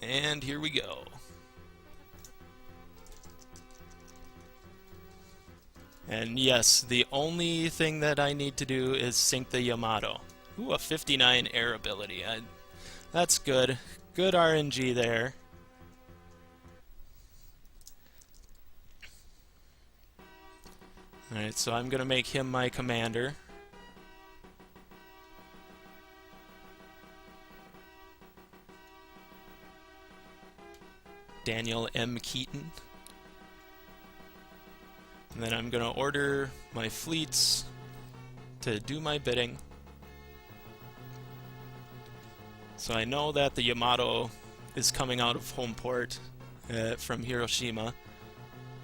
And here we go. And yes, the only thing that I need to do is sink the Yamato. Ooh, a 59 air ability. That's good. Good RNG there. Alright, so I'm going to make him my commander. Daniel M. Keaton. And then I'm going to order my fleets to do my bidding. So I know that the Yamato is coming out of home port from Hiroshima.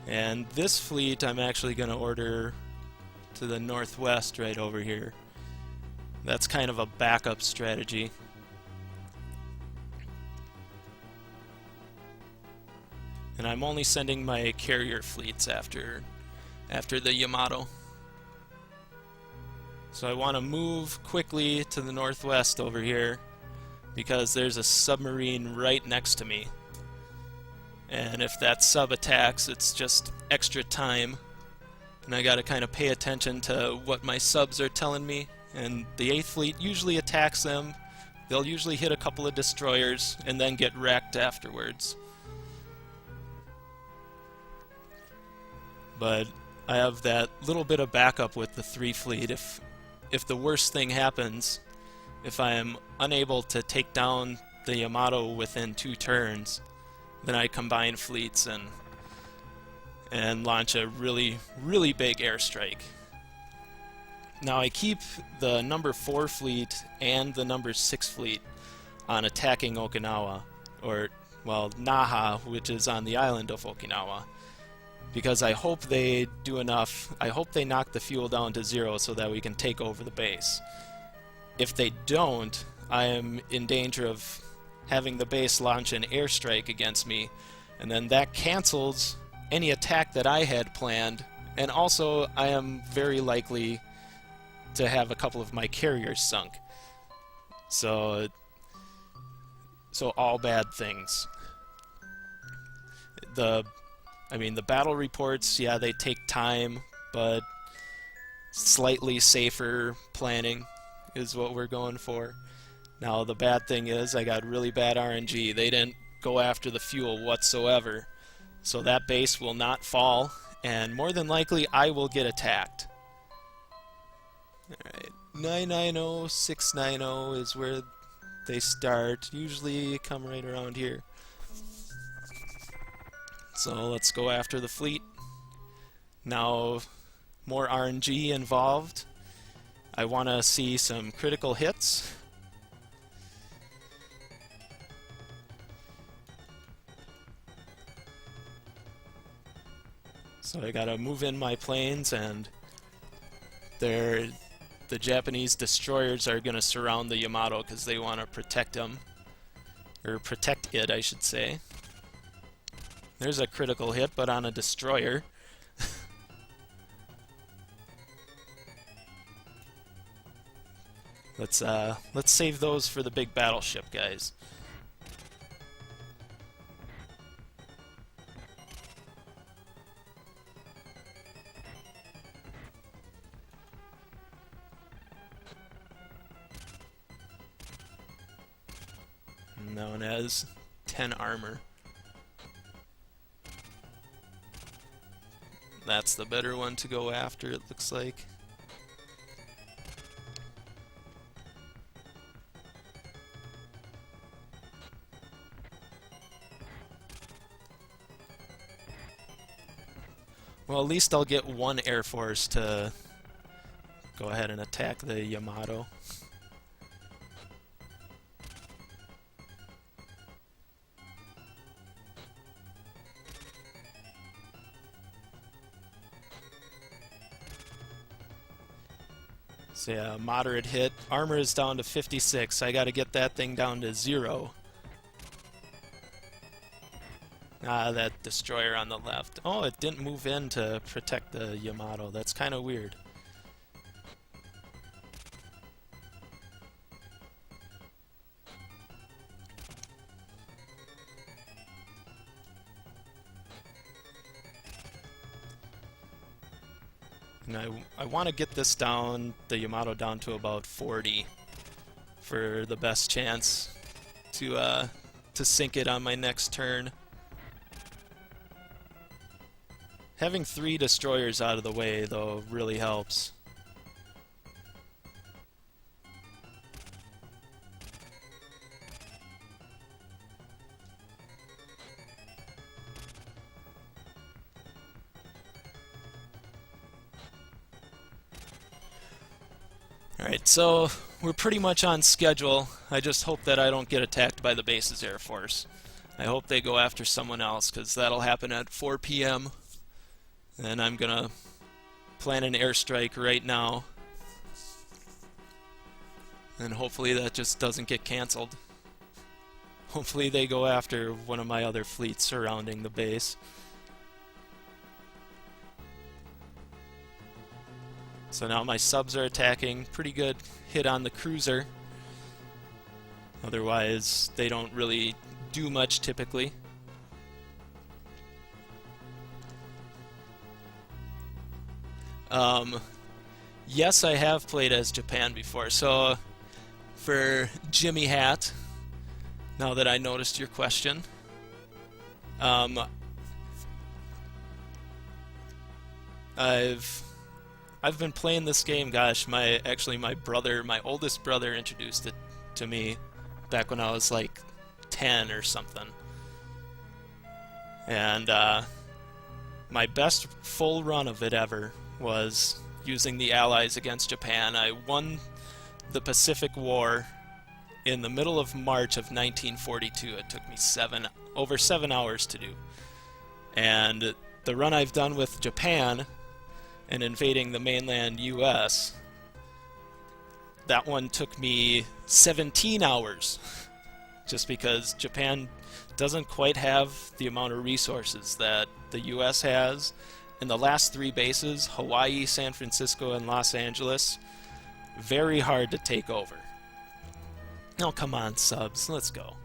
And this fleet I'm actually going to order to the northwest right over here. That's kind of a backup strategy. And I'm only sending my carrier fleets after the Yamato. So I want to move quickly to the northwest over here because there's a submarine right next to me. And if that sub attacks, it's just extra time. And I gotta kind of pay attention to what my subs are telling me. And the 8th Fleet usually attacks them. They'll usually hit a couple of destroyers and then get wrecked afterwards. But I have that little bit of backup with the 3 Fleet. If the worst thing happens, if I am unable to take down the Yamato within 2 turns, then I combine fleets and launch a really, really big airstrike. Now I keep the number 4 fleet and the number 6 fleet on attacking Okinawa, or, well, Naha, which is on the island of Okinawa, because I hope they do enough. I hope they knock the fuel down to 0 so that we can take over the base. If they don't, I am in danger of having the base launch an airstrike against me, and then that cancels any attack that I had planned, and also I am very likely to have a couple of my carriers sunk. So all bad things. The battle reports, yeah, they take time, but slightly safer planning is what we're going for. Now, the bad thing is I got really bad RNG. They didn't go after the fuel whatsoever. So that base will not fall, and more than likely I will get attacked. Alright, 990, 690 is where they start. Usually come right around here. So let's go after the fleet. Now, more RNG involved. I want to see some critical hits. So I gotta move in my planes, and the Japanese destroyers are gonna surround the Yamato because they want to protect him. Or protect it, I should say. There's a critical hit, but on a destroyer. Let's save those for the big battleship, guys. Known as 10 armor. That's the better one to go after, it looks like. Well, at least I'll get one Air Force to go ahead and attack the Yamato. So yeah, moderate hit. Armor is down to 56. I gotta get that thing down to 0. Ah, that destroyer on the left. Oh, it didn't move in to protect the Yamato. That's kind of weird. And I want to get this down, the Yamato down to about 40 for the best chance to sink it on my next turn. Having 3 destroyers out of the way, though, really helps. Alright, so we're pretty much on schedule. I just hope that I don't get attacked by the base's Air Force. I hope they go after someone else, because that'll happen at 4 p.m. And I'm gonna plan an airstrike right now. And hopefully that just doesn't get canceled. Hopefully they go after one of my other fleets surrounding the base. So now my subs are attacking. Pretty good hit on the cruiser. Otherwise, they don't really do much typically. Yes, I have played as Japan before. So for Jimmy Hat, now that I noticed your question, I've been playing this game, gosh, my oldest brother introduced it to me back when I was like 10 or something. And my best full run of it ever was using the Allies against Japan. I won the Pacific War in the middle of March of 1942. It took me over 7 hours to do. And the run I've done with Japan and invading the mainland US, that one took me 17 hours, just because Japan doesn't quite have the amount of resources that the US has. And the last 3 bases, Hawaii, San Francisco, and Los Angeles, very hard to take over. Oh, come on, subs, let's go.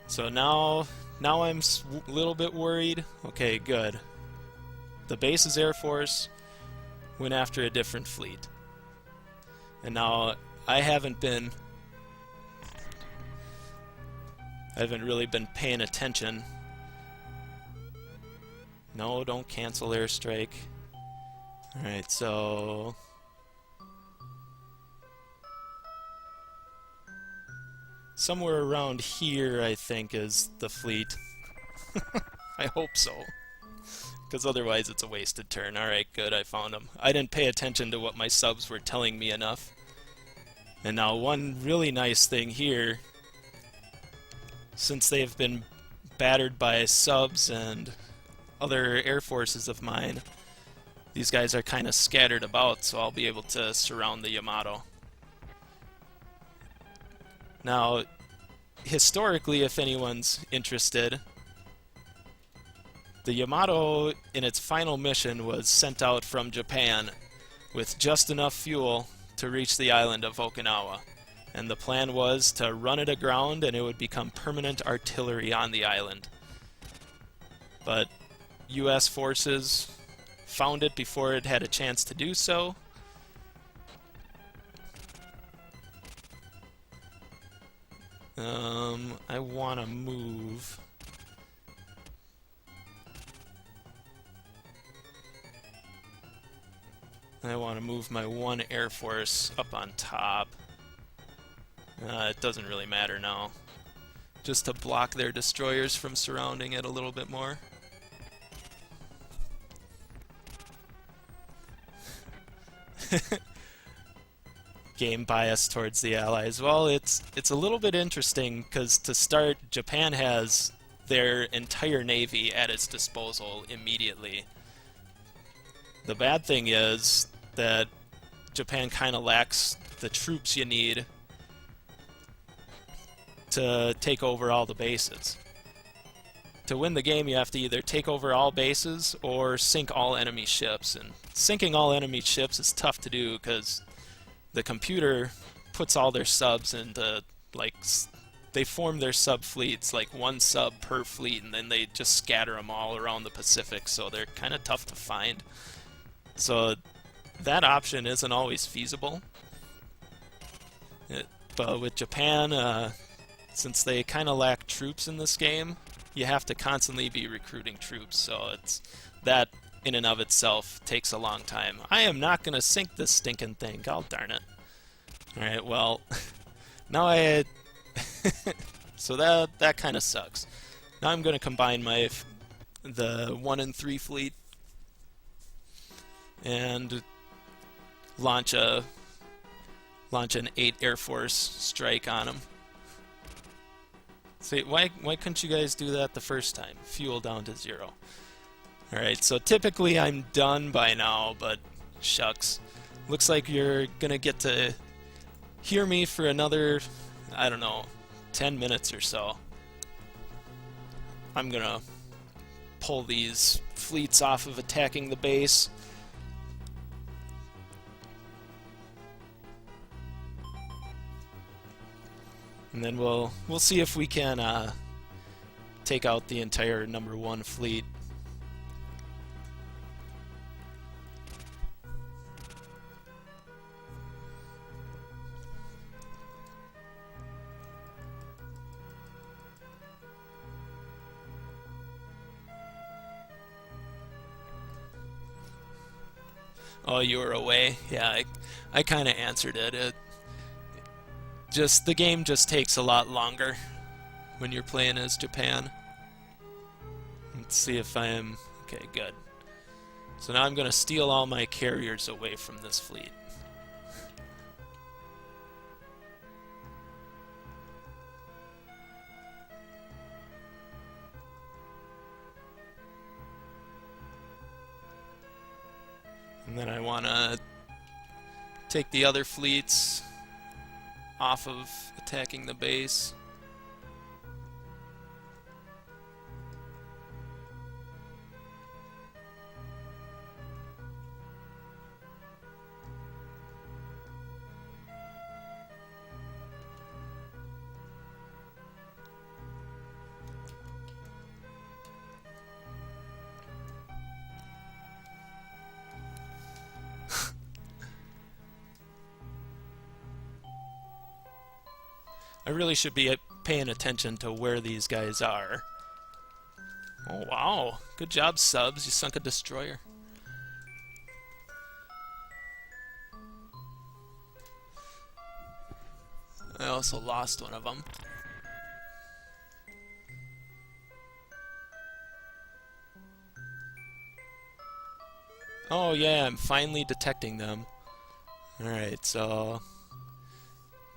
So now I'm a little bit worried. Okay, good. The base's Air Force went after a different fleet. And now I haven't really been paying attention. No, don't cancel airstrike. Alright, so somewhere around here, I think, is the fleet. I hope so. Because otherwise it's a wasted turn. Alright, good, I found them. I didn't pay attention to what my subs were telling me enough. And now one really nice thing here, since they've been battered by subs and other air forces of mine, these guys are kind of scattered about, so I'll be able to surround the Yamato. Now, historically, if anyone's interested, the Yamato, in its final mission, was sent out from Japan with just enough fuel to reach the island of Okinawa. And the plan was to run it aground and it would become permanent artillery on the island. But US forces found it before it had a chance to do so. I want to move. I want to move my one Air Force up on top. It doesn't really matter now. Just to block their destroyers from surrounding it a little bit more. Game bias towards the Allies. Well, it's a little bit interesting because to start, Japan has their entire navy at its disposal immediately. The bad thing is that Japan kind of lacks the troops you need to take over all the bases. To win the game, you have to either take over all bases or sink all enemy ships. And sinking all enemy ships is tough to do because the computer puts all their subs into like they form their sub fleets, like one sub per fleet, and then they just scatter them all around the Pacific, so they're kind of tough to find. So that option isn't always feasible. But with Japan, since they kind of lack troops in this game, you have to constantly be recruiting troops, so it's that in and of itself takes a long time. I am not going to sink this stinking thing. God darn it. Alright, well, now so that kind of sucks. Now I'm going to combine the 1 and 3 fleet and launch an 8 Air Force strike on them. See, why couldn't you guys do that the first time? Fuel down to 0. Alright, so typically I'm done by now, but shucks. Looks like you're gonna get to hear me for another, I don't know, 10 minutes or so. I'm gonna pull these fleets off of attacking the base. And then we'll see if we can take out the entire number 1 fleet. Oh, you were away? Yeah, I kind of answered it. The game just takes a lot longer when you're playing as Japan. Let's see if I am... Okay, good. So now I'm going to steal all my carriers away from this fleet. And then I want to take the other fleets off of attacking the base. I really should be paying attention to where these guys are. Oh, wow. Good job, subs. You sunk a destroyer. I also lost one of them. Oh, yeah, I'm finally detecting them. Alright, so...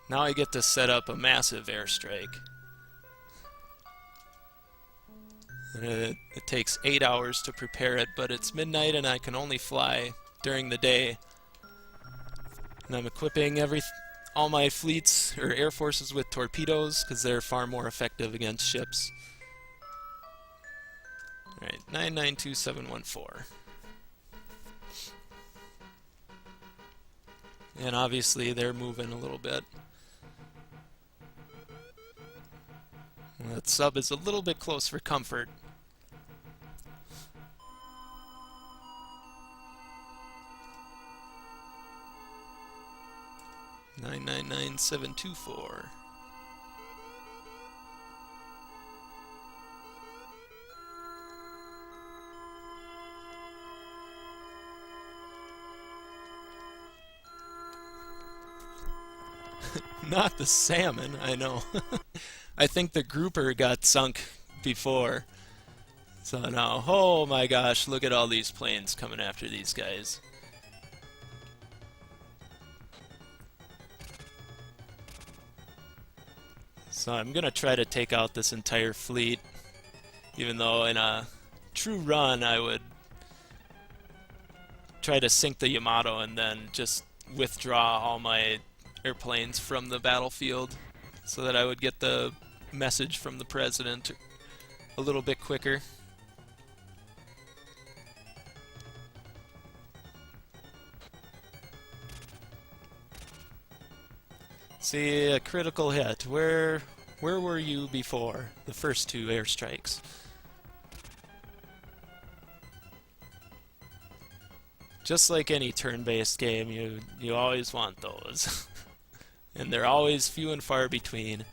now I get to set up a massive airstrike. It takes 8 hours to prepare it, but it's midnight and I can only fly during the day. And I'm equipping all my fleets or air forces with torpedoes because they're far more effective against ships. Alright, 992714. And obviously they're moving a little bit. That sub is a little bit close for comfort. Nine nine nine 724. Not the salmon, I know. I think the grouper got sunk before. So now, oh my gosh, look at all these planes coming after these guys. So I'm gonna try to take out this entire fleet, even though in a true run I would try to sink the Yamato and then just withdraw all my airplanes from the battlefield so that I would get the message from the president a little bit quicker. See, a critical hit. Where Where were you before the first two airstrikes? Just like any turn-based game, you always want those. And they're always few and far between.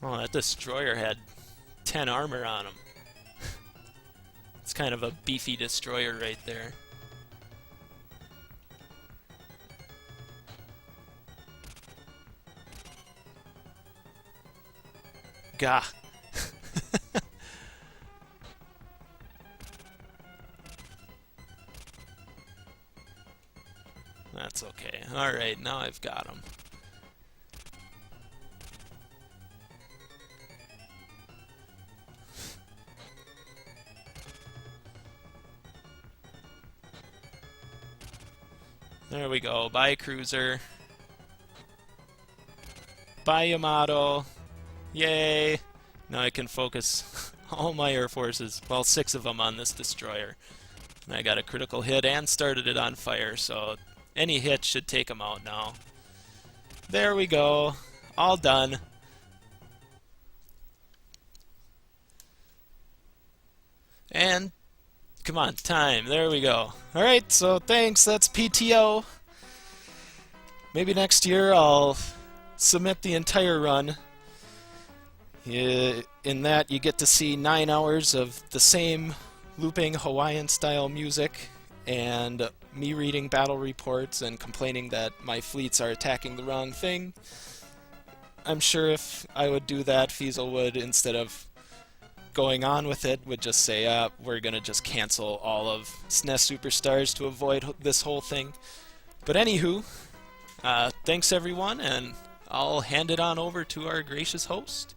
Oh, that destroyer had 10 armor on him. It's kind of a beefy destroyer right there. Gah. That's okay. Alright, now I've got him. There we go. Bye, Cruiser. Bye, Yamato. Yay! Now I can focus all my air forces, well, 6 of them on this destroyer. And I got a critical hit and started it on fire, so any hit should take him out now. There we go. All done. And come on, time. There we go. Alright, so thanks. That's PTO. Maybe next year I'll submit the entire run. In that, you get to see 9 hours of the same looping Hawaiian-style music and me reading battle reports and complaining that my fleets are attacking the wrong thing. I'm sure if I would do that, Fiesel would, instead of going on with it, would just say, we're gonna just cancel all of SNES Superstars to avoid this whole thing. But anywho, thanks everyone, and I'll hand it on over to our gracious host.